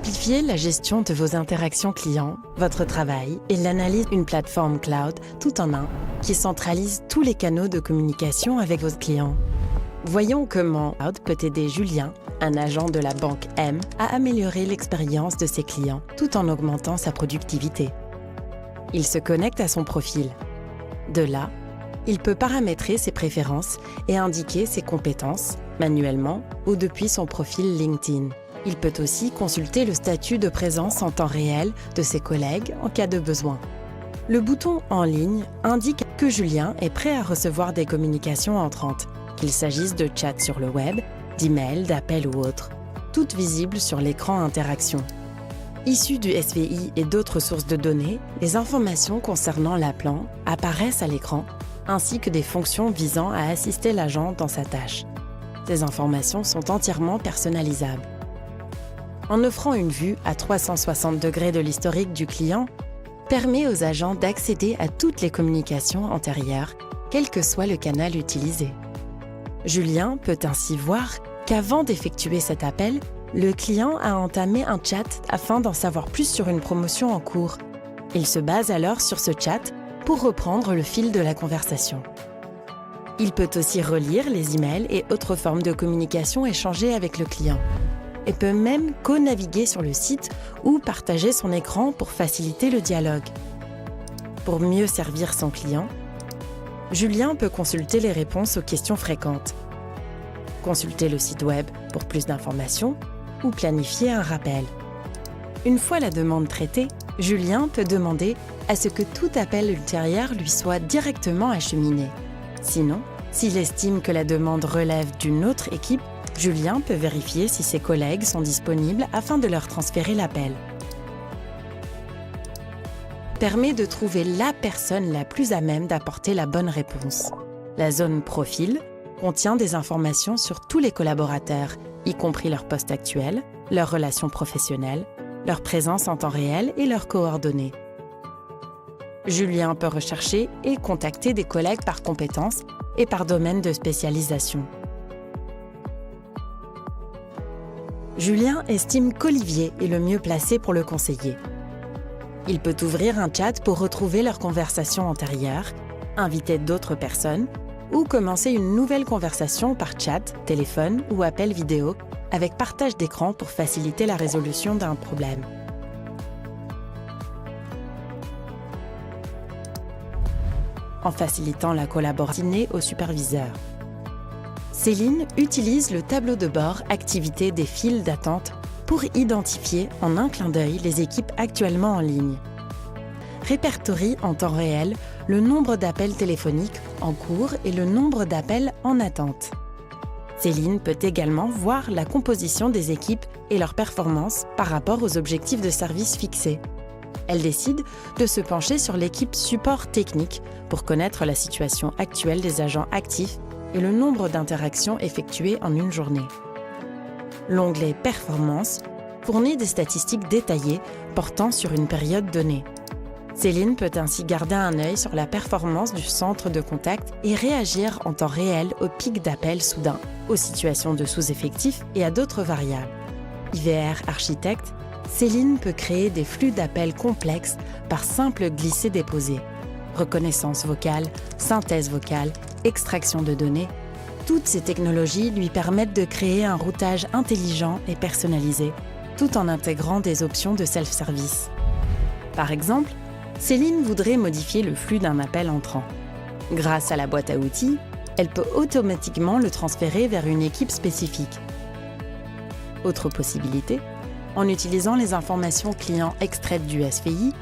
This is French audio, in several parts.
simplifier la gestion de vos interactions clients, votre travail et l'analyse d'une plateforme cloud tout en un qui centralise tous les canaux de communication avec vos clients. Voyons comment Cloud peut aider Julien, un agent de la banque M, à améliorer l'expérience de ses clients tout en augmentant sa productivité. Il se connecte à son profil. De là, il peut paramétrer ses préférences et indiquer ses compétences manuellement ou depuis son profil LinkedIn. Il peut aussi consulter le statut de présence en temps réel de ses collègues en cas de besoin. Le bouton « En ligne » indique que Julien est prêt à recevoir des communications entrantes, qu'il s'agisse de chats sur le web, d'emails, d'appels ou autres, toutes visibles sur l'écran Interaction. Issues du SVI et d'autres sources de données, les informations concernant l'appelant apparaissent à l'écran, ainsi que des fonctions visant à assister l'agent dans sa tâche. Ces informations sont entièrement personnalisables. En offrant une vue à 360 degrés de l'historique du client, permet aux agents d'accéder à toutes les communications antérieures, quel que soit le canal utilisé. Julien peut ainsi voir qu'avant d'effectuer cet appel, le client a entamé un chat afin d'en savoir plus sur une promotion en cours. Il se base alors sur ce chat pour reprendre le fil de la conversation. Il peut aussi relire les emails et autres formes de communication échangées avec le client, et peut même co-naviguer sur le site ou partager son écran pour faciliter le dialogue. Pour mieux servir son client, Julien peut consulter les réponses aux questions fréquentes, consulter le site web pour plus d'informations ou planifier un rappel. Une fois la demande traitée, Julien peut demander à ce que tout appel ultérieur lui soit directement acheminé. Sinon, s'il estime que la demande relève d'une autre équipe, Julien peut vérifier si ses collègues sont disponibles afin de leur transférer l'appel. Permet de trouver la personne la plus à même d'apporter la bonne réponse. La zone Profil contient des informations sur tous les collaborateurs, y compris leur poste actuel, leurs relations professionnelles, leur présence en temps réel et leurs coordonnées. Julien peut rechercher et contacter des collègues par compétences et par domaine de spécialisation. Julien estime qu'Olivier est le mieux placé pour le conseiller. Il peut ouvrir un chat pour retrouver leur conversation antérieure, inviter d'autres personnes ou commencer une nouvelle conversation par chat, téléphone ou appel vidéo avec partage d'écran pour faciliter la résolution d'un problème. En facilitant la collaboration au superviseur. Céline utilise le tableau de bord activité des files d'attente pour identifier en un clin d'œil les équipes actuellement en ligne. Répertorie en temps réel le nombre d'appels téléphoniques en cours et le nombre d'appels en attente. Céline peut également voir la composition des équipes et leur performance par rapport aux objectifs de service fixés. Elle décide de se pencher sur l'équipe support technique pour connaître la situation actuelle des agents actifs et le nombre d'interactions effectuées en une journée. L'onglet « Performance » fournit des statistiques détaillées portant sur une période donnée. Céline peut ainsi garder un œil sur la performance du centre de contact et réagir en temps réel aux pics d'appels soudains, aux situations de sous-effectifs et à d'autres variables. IVR architecte, Céline peut créer des flux d'appels complexes par simple glisser-déposer. Reconnaissance vocale, synthèse vocale, extraction de données, toutes ces technologies lui permettent de créer un routage intelligent et personnalisé, tout en intégrant des options de self-service. Par exemple, Céline voudrait modifier le flux d'un appel entrant. Grâce à la boîte à outils, elle peut automatiquement le transférer vers une équipe spécifique. Autre possibilité, en utilisant les informations clients extraites du SVI,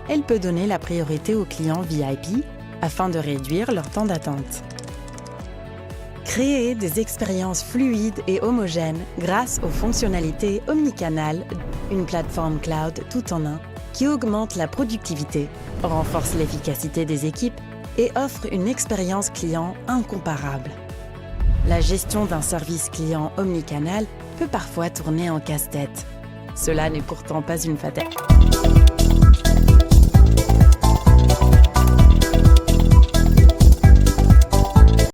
elle peut donner la priorité aux clients VIP afin de réduire leur temps d'attente. Créer des expériences fluides et homogènes grâce aux fonctionnalités omnicanales, une plateforme cloud tout en un qui augmente la productivité, renforce l'efficacité des équipes et offre une expérience client incomparable. La gestion d'un service client omnicanal peut parfois tourner en casse-tête. Cela n'est pourtant pas une fatalité.